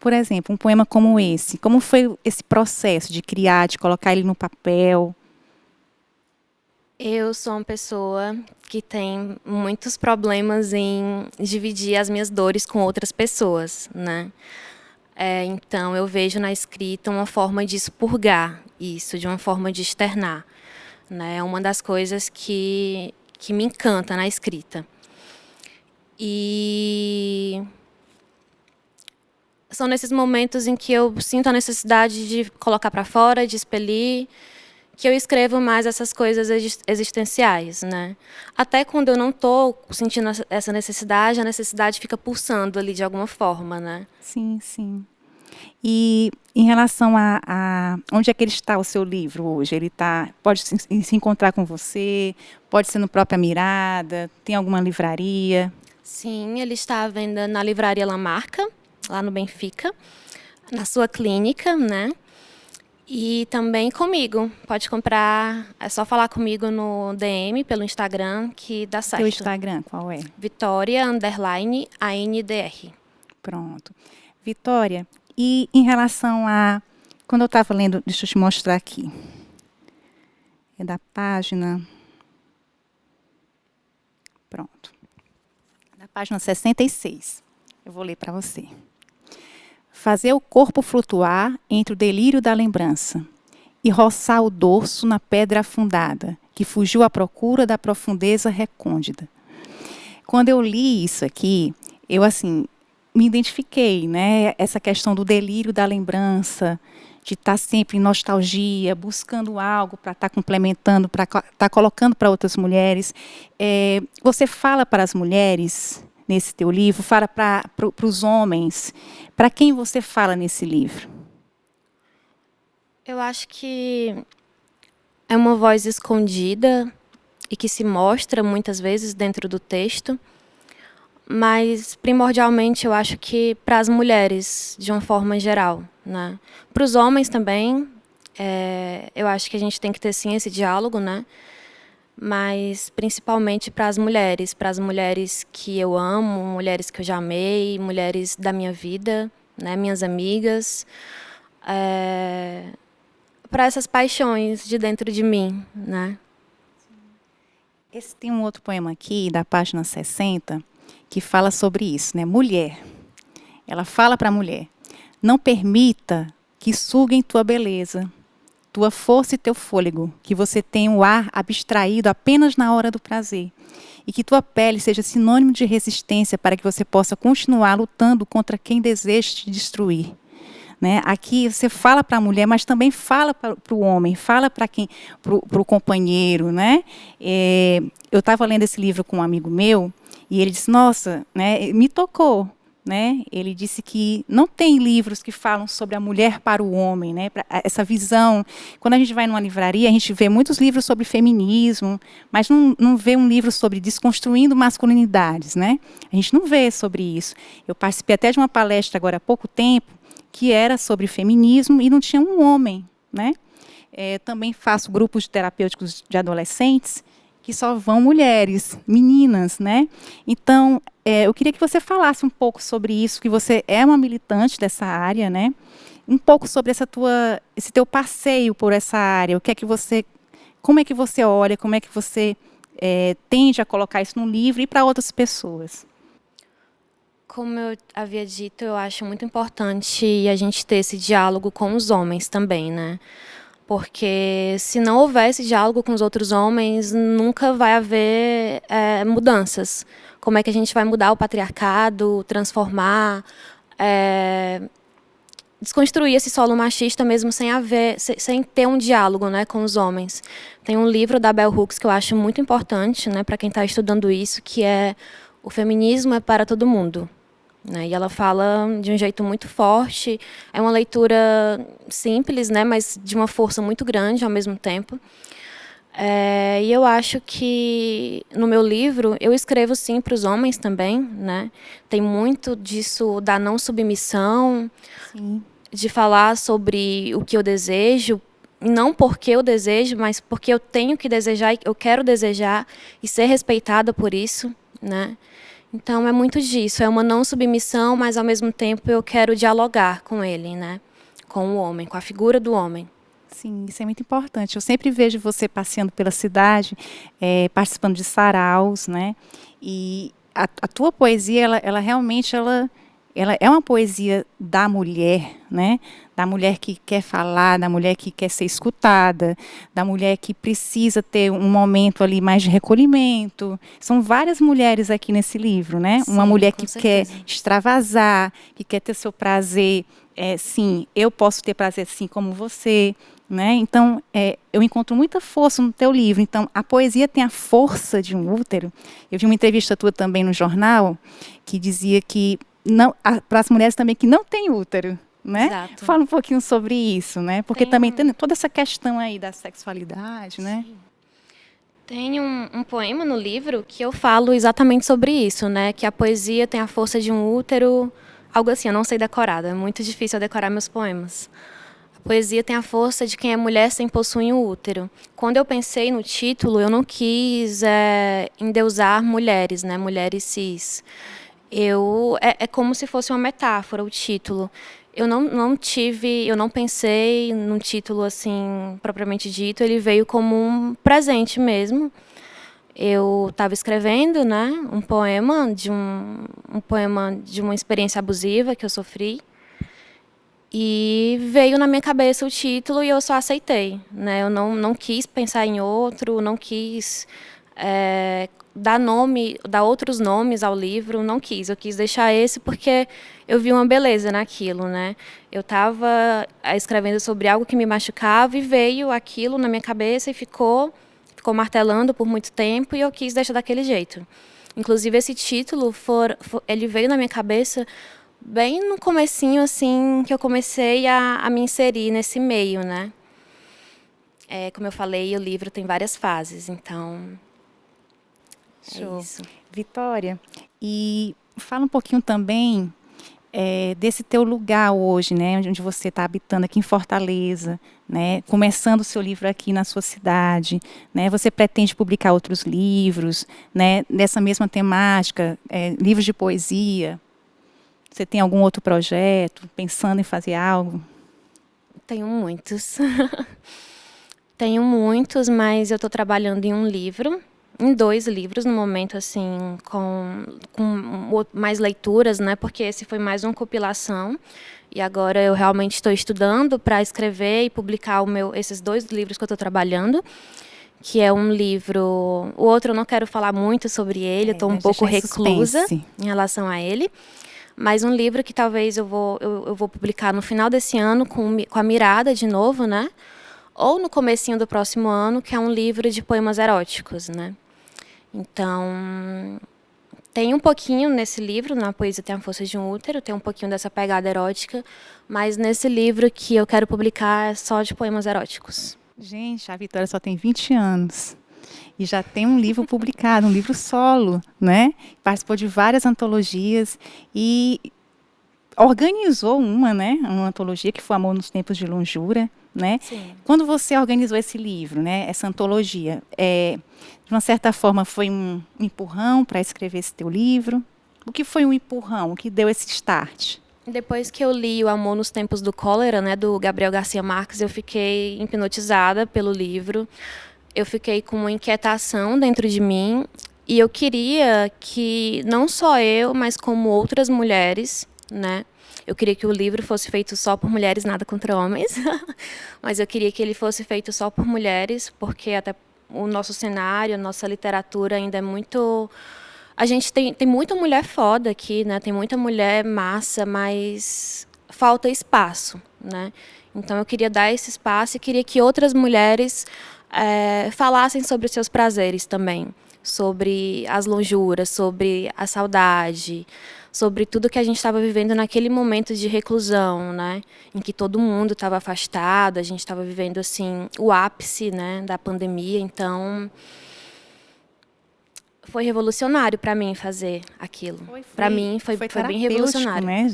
Por exemplo, um poema como esse, como foi esse processo de criar, de colocar ele no papel? Eu sou uma pessoa que tem muitos problemas em dividir as minhas dores com outras pessoas, né? Então, eu vejo na escrita uma forma de expurgar isso, de uma forma de externar, né? É uma das coisas que me encanta na escrita. E são nesses momentos em que eu sinto a necessidade de colocar para fora, de expelir, que eu escrevo mais essas coisas existenciais, né? Até quando eu não estou sentindo essa necessidade, a necessidade fica pulsando ali de alguma forma, né? Sim, sim. E em relação a onde é que ele está, o seu livro hoje? Ele pode se encontrar com você, pode ser no própria Mirada, tem alguma livraria? Sim, ele está à venda na Livraria Lamarca, lá no Benfica, na sua clínica, né? E também comigo. Pode comprar, é só falar comigo no DM, pelo Instagram, que dá certo. Teu Instagram, qual é? Vitória_ANDR. Pronto. Vitória, e em relação a... Quando eu estava lendo, deixa eu te mostrar aqui. É da página... Pronto. Da página 66. Eu vou ler para você. Fazer o corpo flutuar entre o delírio da lembrança e roçar o dorso na pedra afundada, que fugiu à procura da profundeza recôndita. Quando eu li isso aqui, eu assim me identifiquei, né? Essa questão do delírio da lembrança, de estar sempre em nostalgia, buscando algo para estar complementando, para estar colocando para outras mulheres. Você fala para as mulheres nesse teu livro, fala para os homens. Para quem você fala nesse livro? Eu acho que é uma voz escondida e que se mostra muitas vezes dentro do texto, mas primordialmente eu acho que para as mulheres, de uma forma geral, né? Para os homens também, eu acho que a gente tem que ter sim esse diálogo, né? Mas principalmente para as mulheres que eu amo, mulheres que eu já amei, mulheres da minha vida, né? Minhas amigas, para essas paixões de dentro de mim, né? Esse tem um outro poema aqui, da página 60, que fala sobre isso, né? Mulher. Ela fala para a mulher: não permita que suguem tua beleza, tua força e teu fôlego, que você tenha o ar abstraído apenas na hora do prazer, e que tua pele seja sinônimo de resistência para que você possa continuar lutando contra quem deseja te destruir. Né? Aqui você fala para a mulher, mas também fala para o homem, fala para o companheiro. Né? Eu estava lendo esse livro com um amigo meu, e ele disse, nossa, né, me tocou. Né? Ele disse que não tem livros que falam sobre a mulher para o homem, né? Essa visão. Quando a gente vai numa livraria, a gente vê muitos livros sobre feminismo, mas não vê um livro sobre desconstruindo masculinidades. Né? A gente não vê sobre isso. Eu participei até de uma palestra agora há pouco tempo, que era sobre feminismo e não tinha um homem. Né? Também faço grupos terapêuticos de adolescentes que só vão mulheres, meninas. Né? Então, eu queria que você falasse um pouco sobre isso, que você é uma militante dessa área, né? Um pouco sobre esse teu passeio por essa área. Como é que você olha, como é que você tende a colocar isso no livro e para outras pessoas? Como eu havia dito, eu acho muito importante a gente ter esse diálogo com os homens também, né? Porque se não houver esse diálogo com os outros homens, nunca vai haver mudanças. Como é que a gente vai mudar o patriarcado, transformar, desconstruir esse solo machista mesmo sem ter um diálogo, né, com os homens. Tem um livro da Bell Hooks que eu acho muito importante, né, para quem está estudando isso, que é O Feminismo é para Todo Mundo. Né? E ela fala de um jeito muito forte. É uma leitura simples, né, mas de uma força muito grande ao mesmo tempo. E eu acho que no meu livro eu escrevo sim para os homens também, né? Tem muito disso da não submissão. Sim. de falar sobre o que eu desejo, não porque eu desejo, mas porque eu tenho que desejar, eu quero desejar e ser respeitada por isso, né? Então é muito disso, é uma não submissão, mas ao mesmo tempo eu quero dialogar com ele, né? Com o homem, com a figura do homem. Sim, isso é muito importante. Eu sempre vejo você passeando pela cidade, participando de saraus, né? E a tua poesia, ela realmente, ela é uma poesia da mulher, né? Da mulher que quer falar, da mulher que quer ser escutada, da mulher que precisa ter um momento ali mais de recolhimento. São várias mulheres aqui nesse livro, né? Sim, Uma mulher com que quer certeza. extravasar, que quer ter seu prazer. Sim, eu posso ter prazer assim como você, né? Então, eu encontro muita força no teu livro. Então, a poesia tem a força de um útero. Eu vi uma entrevista tua também no jornal que dizia que para as mulheres também que não têm útero, né? Exato. Fala um pouquinho sobre isso, né? Porque também tem toda essa questão aí da sexualidade, né? Tem um poema no livro que eu falo exatamente sobre isso, né? Que a poesia tem a força de um útero, algo assim, eu não sei decorar, é muito difícil eu decorar meus poemas. A poesia tem a força de quem é mulher sem possuir um útero. Quando eu pensei no título, eu não quis endeusar mulheres, né? Mulheres cis. É como se fosse uma metáfora o título. Eu não pensei num título assim propriamente dito. Ele veio como um presente mesmo. Eu estava escrevendo, né, um poema de uma experiência abusiva que eu sofri. E veio na minha cabeça o título e eu só aceitei, né? Eu não quis pensar em outro, não quis dar outros nomes ao livro, não quis. Eu quis deixar esse porque eu vi uma beleza naquilo, né? Eu estava escrevendo sobre algo que me machucava e veio aquilo na minha cabeça e ficou martelando por muito tempo e eu quis deixar daquele jeito. Inclusive esse título ele veio na minha cabeça bem no comecinho, assim, que eu comecei a me inserir nesse meio, né? Como eu falei, o livro tem várias fases, então Show. é isso. Vitória, e fala um pouquinho também desse teu lugar hoje, né, onde você está habitando aqui em Fortaleza, né, começando o seu livro aqui na sua cidade, né, você pretende publicar outros livros, né, dessa mesma temática, livros de poesia? Você tem algum outro projeto, pensando em fazer algo? Tenho muitos. Tenho muitos, mas eu estou trabalhando em 2 livros no momento, assim, com mais leituras, né? Porque esse foi mais uma compilação. E agora eu realmente estou estudando para escrever e publicar esses 2 livros que eu estou trabalhando, que é um livro. O outro eu não quero falar muito sobre ele, eu estou um pouco reclusa em relação a ele. Mas um livro que talvez eu vou publicar no final desse ano com a Mirada de novo, né? Ou no comecinho do próximo ano, que é um livro de poemas eróticos, né? Então, tem um pouquinho nesse livro, na Poesia Tem a Força de um Útero, tem um pouquinho dessa pegada erótica, mas nesse livro que eu quero publicar é só de poemas eróticos. Gente, a Vitória só tem 20 anos. E já tem um livro publicado, um livro solo, né? Participou de várias antologias e organizou né? Uma antologia que foi Amor nos Tempos de Longura, né? Sim. Quando você organizou esse livro, né? Essa antologia, de uma certa forma foi um empurrão para escrever esse teu livro? O que foi um empurrão? O que deu esse start? Depois que eu li O Amor nos Tempos do Cólera, né, do Gabriel Garcia Marques, eu fiquei hipnotizada pelo livro. Eu fiquei com uma inquietação dentro de mim e eu queria que não só eu, mas como outras mulheres, né? Eu queria que o livro fosse feito só por mulheres, nada contra homens, mas eu queria que ele fosse feito só por mulheres, porque até o nosso cenário, a nossa literatura ainda é muito... A gente tem muita mulher foda aqui, né? Tem muita mulher massa, mas falta espaço, né? Então eu queria dar esse espaço e queria que outras mulheres falassem sobre os seus prazeres também, sobre as lonjuras, sobre a saudade, sobre tudo que a gente estava vivendo naquele momento de reclusão, né? Em que todo mundo estava afastado, a gente estava vivendo assim o ápice, né, da pandemia. Então Foi revolucionário para mim fazer aquilo. Para mim foi bem revolucionário. Né?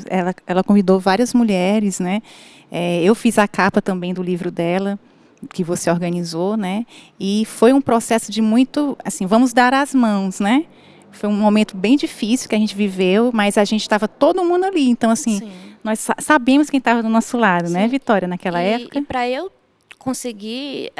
Ela convidou várias mulheres, né? Eu fiz a capa também do livro dela, que você organizou, né? E foi um processo de muito, assim, vamos dar as mãos, né? Foi um momento bem difícil que a gente viveu, mas a gente estava todo mundo ali. Então, assim, sim, nós sabíamos quem estava do nosso lado, sim, né, Vitória, naquela época. E para eu conseguir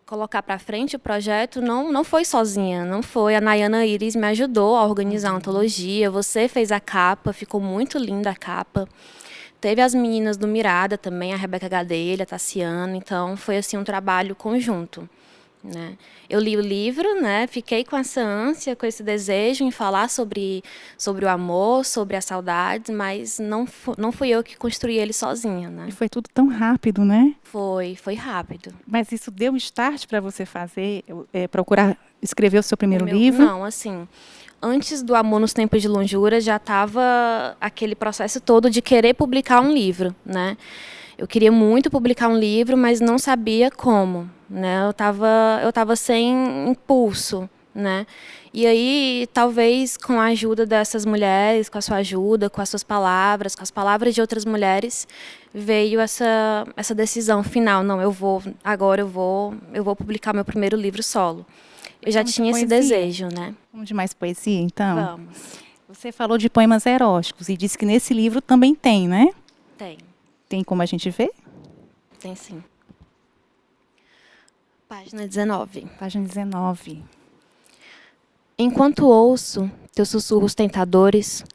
colocar para frente o projeto, não foi sozinha, não foi. A Nayana Iris me ajudou a organizar a antologia, você fez a capa, ficou muito linda a capa. Teve as meninas do Mirada também, a Rebeca Gadelha, a Tassiana, então foi assim um trabalho conjunto. Né? Eu li o livro, né? Fiquei com essa ânsia, com esse desejo em falar sobre o amor, sobre as saudades, mas não fui eu que construí ele sozinha. Né? E foi tudo tão rápido, né? Foi rápido. Mas isso deu um start para você fazer, procurar escrever o seu primeiro livro? Não, assim, antes do Amor nos Tempos de Longura já estava aquele processo todo de querer publicar um livro, né? Eu queria muito publicar um livro, mas não sabia como, né? Eu tava sem impulso, né? E aí, talvez com a ajuda dessas mulheres, com a sua ajuda, com as suas palavras, com as palavras de outras mulheres, veio essa decisão final. Não, agora eu vou publicar meu primeiro livro solo. Eu já tinha esse desejo, né? Vamos de mais poesia, então? Vamos. Você falou de poemas eróticos e disse que nesse livro também tem, né? Tem. Tem como a gente ver? Tem sim. Página 19. Página 19. Enquanto ouço teus sussurros tentadores,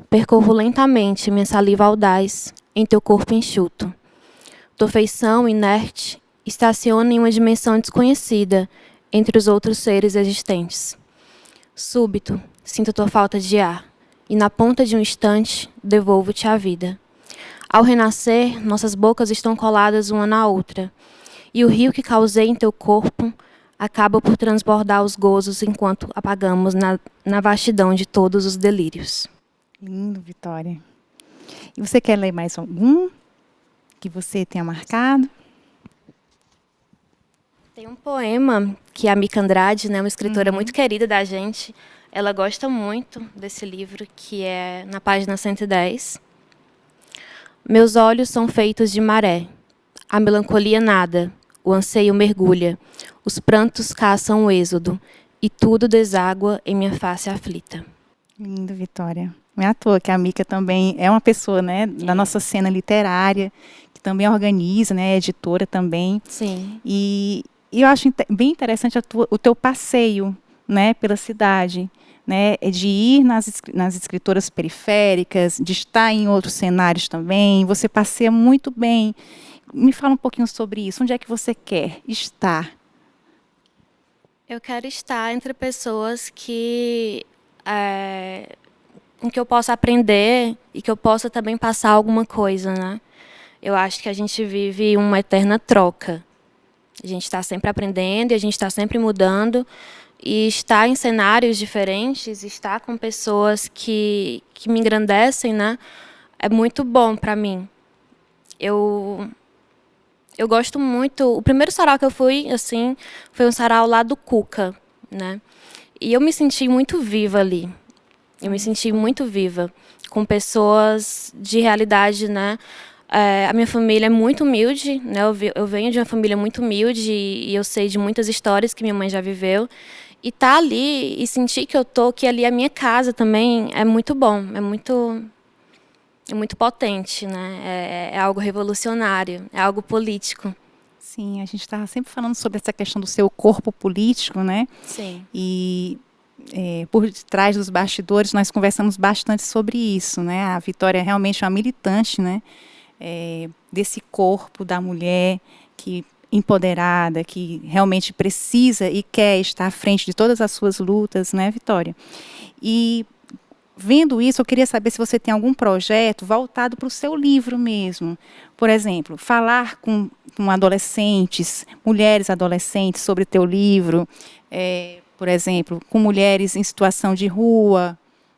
percorro lentamente minha saliva audaz em teu corpo enxuto. Tua feição inerte estaciona em uma dimensão desconhecida entre os outros seres existentes. Súbito, sinto tua falta de ar e na ponta de um instante devolvo-te a vida. Ao renascer, nossas bocas estão coladas uma na outra, e o rio que causei em teu corpo acaba por transbordar os gozos enquanto apagamos na vastidão de todos os delírios. Lindo, Vitória. E você quer ler mais algum que você tenha marcado? Tem um poema que a Mica Andrade, né, uma escritora muito querida da gente, ela gosta muito desse livro, que é na página 110. Meus olhos são feitos de maré. A melancolia nada, o anseio mergulha, os prantos caçam o êxodo, e tudo deságua em minha face aflita. Lindo, Vitória. Não é à toa que a Mica também é uma pessoa, né, da nossa cena literária, que também organiza, né, é editora também. Sim. E eu acho bem interessante o teu passeio, né, pela cidade. Né, de ir nas escritoras periféricas, de estar em outros cenários também. Você passeia muito bem. Me fala um pouquinho sobre isso. Onde é que você quer estar? Eu quero estar entre pessoas com que eu possa aprender e que eu possa também passar alguma coisa, né? Eu acho que a gente vive uma eterna troca. A gente está sempre aprendendo e a gente está sempre mudando. E estar em cenários diferentes, estar com pessoas que me engrandecem, né, é muito bom para mim. Eu gosto muito. O primeiro sarau que eu fui, assim, foi um sarau lá do Cuca, né? E eu me senti muito viva ali. Eu me senti muito viva, com pessoas de realidade, né? A minha família é muito humilde, né? Eu venho de uma família muito humilde e eu sei de muitas histórias que minha mãe já viveu. E estar ali e sentir que ali é a minha casa também é muito bom, é muito potente, né? É algo revolucionário, é algo político. Sim, a gente estava sempre falando sobre essa questão do seu corpo político, né? Sim. E por trás dos bastidores nós conversamos bastante sobre isso, né? A Vitória é realmente uma militante, né? Desse corpo da mulher que empoderada, que realmente precisa e quer estar à frente de todas as suas lutas, né, Vitória? E vendo isso, eu queria saber se você tem algum projeto voltado para o seu livro mesmo. Por exemplo, falar com adolescentes, mulheres adolescentes sobre teu livro, por exemplo, com mulheres em situação de rua,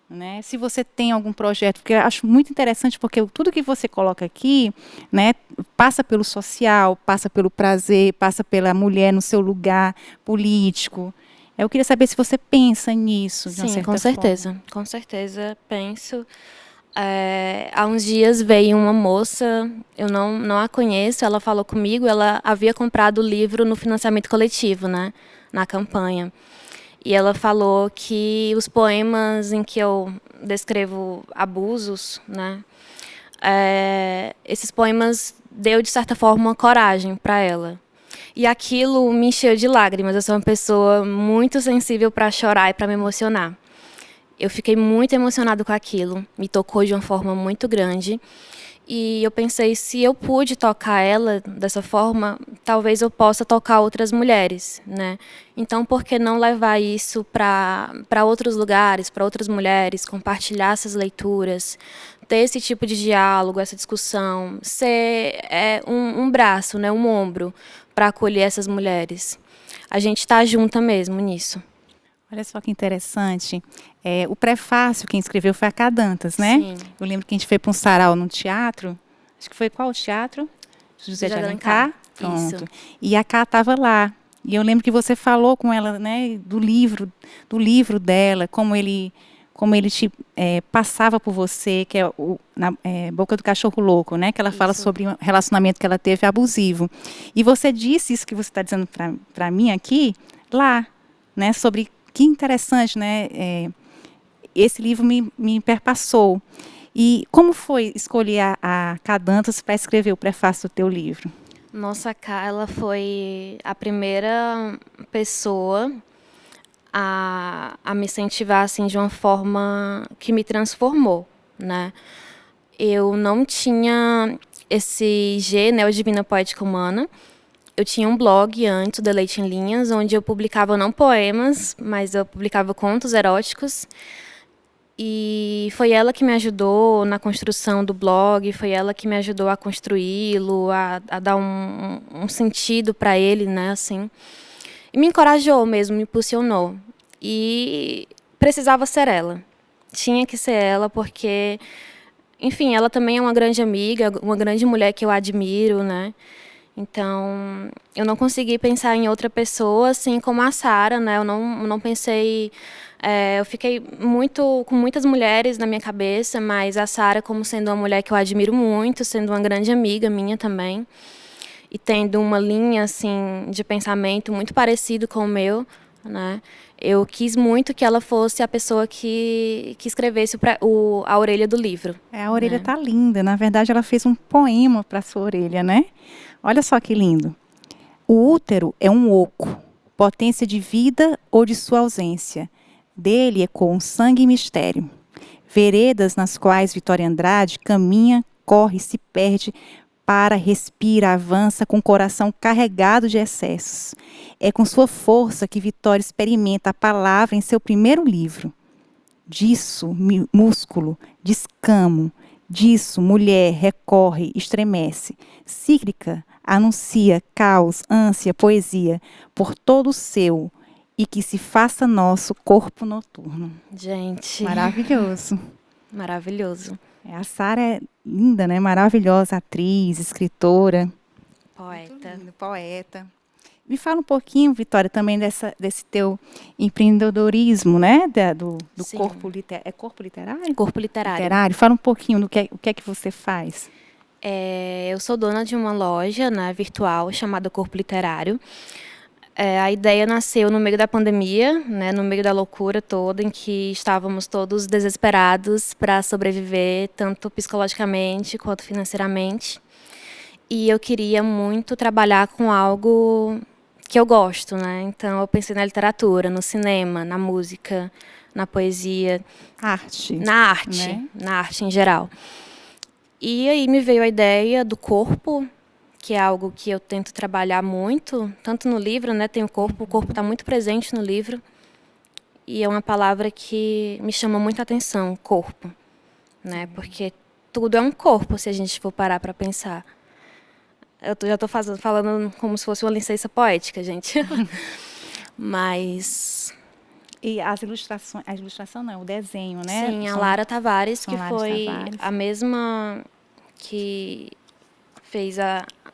né? Se você tem algum projeto, porque eu acho muito interessante, porque tudo que você coloca aqui, né, passa pelo social, passa pelo prazer, passa pela mulher no seu lugar político. Eu queria saber se você pensa nisso, de uma Sim, certa com certeza. forma. Com certeza, penso. Há uns dias veio uma moça, eu não a conheço, ela falou comigo, ela havia comprado o livro no financiamento coletivo, né, na campanha. E ela falou que os poemas em que eu descrevo abusos, né, esses poemas deu, de certa forma, uma coragem para ela. E aquilo me encheu de lágrimas. Eu sou uma pessoa muito sensível para chorar e para me emocionar. Eu fiquei muito emocionada com aquilo, me tocou de uma forma muito grande. E eu pensei, se eu pude tocar ela dessa forma, talvez eu possa tocar outras mulheres, né? Então, por que não levar isso para outros lugares, para outras mulheres, compartilhar essas leituras, ter esse tipo de diálogo, essa discussão, ser um braço, né, um ombro para acolher essas mulheres. A gente está junta mesmo nisso. Olha só que interessante. O prefácio quem escreveu foi a Cá Dantas, né? Sim. Eu lembro que a gente foi para um sarau no teatro. Acho que foi qual teatro? José de Alencar. Pronto. Isso. E a Cá estava lá. E eu lembro que você falou com ela, né, do livro dela, como ele te passava por você, que é Boca do Cachorro Louco, né? Que ela fala Isso. sobre um relacionamento que ela teve abusivo. E você disse isso que você está dizendo para mim aqui, lá, né? Sobre que interessante, né? Esse livro me perpassou. E como foi escolher a Cá Dantas para escrever o prefácio do teu livro? Nossa, ela foi a primeira pessoa a me incentivar assim de uma forma que me transformou, né? Eu não tinha esse G, né, o Divina Poética Humana. Eu tinha um blog antes, o Deleite em Linhas, onde eu publicava não poemas, mas eu publicava contos eróticos. E foi ela que me ajudou na construção do blog, foi ela que me ajudou a construí-lo, a dar um sentido para ele, né, assim. E me encorajou mesmo, me impulsionou. E precisava ser ela. Tinha que ser ela, porque, enfim, ela também é uma grande amiga, uma grande mulher que eu admiro, né? Então, eu não consegui pensar em outra pessoa assim como a Sara, né? Eu não pensei. Eu fiquei com muitas mulheres na minha cabeça, mas a Sara como sendo uma mulher que eu admiro muito, sendo uma grande amiga minha também, e tendo uma linha assim de pensamento muito parecido com o meu, né? Eu quis muito que ela fosse a pessoa que escrevesse a orelha do livro. A orelha Né? tá linda. Na verdade, ela fez um poema para sua orelha, né? Olha só que lindo. O útero é um oco, potência de vida ou de sua ausência. Dele ecoa um sangue e mistério. Veredas nas quais Vitória Andrade caminha, corre, se perde, para, respira, avança com o coração carregado de excessos. É com sua força que Vitória experimenta a palavra em seu primeiro livro. Disso, músculo, descamo, disso, mulher, recorre, estremece. Cíclica, anuncia, caos, ânsia, poesia, por todo o seu, e que se faça nosso corpo noturno. Gente. Maravilhoso. Maravilhoso. A Sara é linda, né? Maravilhosa, atriz, escritora. Poeta. Poeta. Me fala um pouquinho, Vitória, também desse teu empreendedorismo, né? Do corpo literário. É corpo literário? Corpo literário. Fala um pouquinho do o que é que você faz. Eu sou dona de uma loja, né, virtual chamada Corpo Literário. A ideia nasceu no meio da pandemia, né, no meio da loucura toda, em que estávamos todos desesperados para sobreviver, tanto psicologicamente quanto financeiramente. E eu queria muito trabalhar com algo que eu gosto, né? Então eu pensei na literatura, no cinema, na música, na poesia, Arte. na arte em geral. E aí me veio a ideia do corpo, que é algo que eu tento trabalhar muito, tanto no livro, né? Tem o corpo está muito presente no livro. E é uma palavra que me chama muita atenção, corpo, né? Porque tudo é um corpo, se a gente for parar para pensar. Já estou falando como se fosse uma licença poética, gente. Mas... E a ilustração não, o desenho, né? Sim, a Lara Tavares, que foi Tavares. a mesma que fez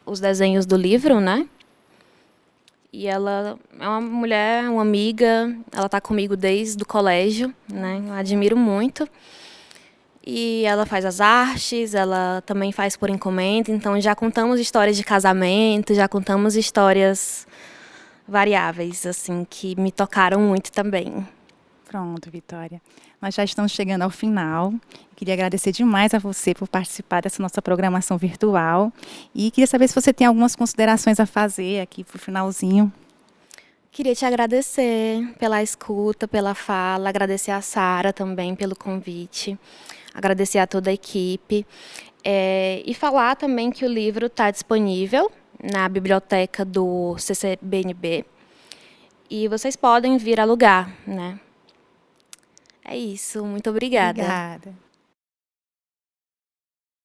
os desenhos do livro, né? E ela é uma mulher, uma amiga, ela está comigo desde o colégio, né? Eu admiro muito. E ela faz as artes, ela também faz por encomenda, então já contamos histórias de casamento, já contamos histórias variáveis, assim, que me tocaram muito também. Pronto, Vitória. Nós já estamos chegando ao final. Queria agradecer demais a você por participar dessa nossa programação virtual. E queria saber se você tem algumas considerações a fazer aqui para o finalzinho. Queria te agradecer pela escuta, pela fala, agradecer a Sara também pelo convite, agradecer a toda a equipe. E falar também que o livro está disponível na biblioteca do CCBNB e vocês podem vir alugar, né? É isso, muito obrigada. Obrigada.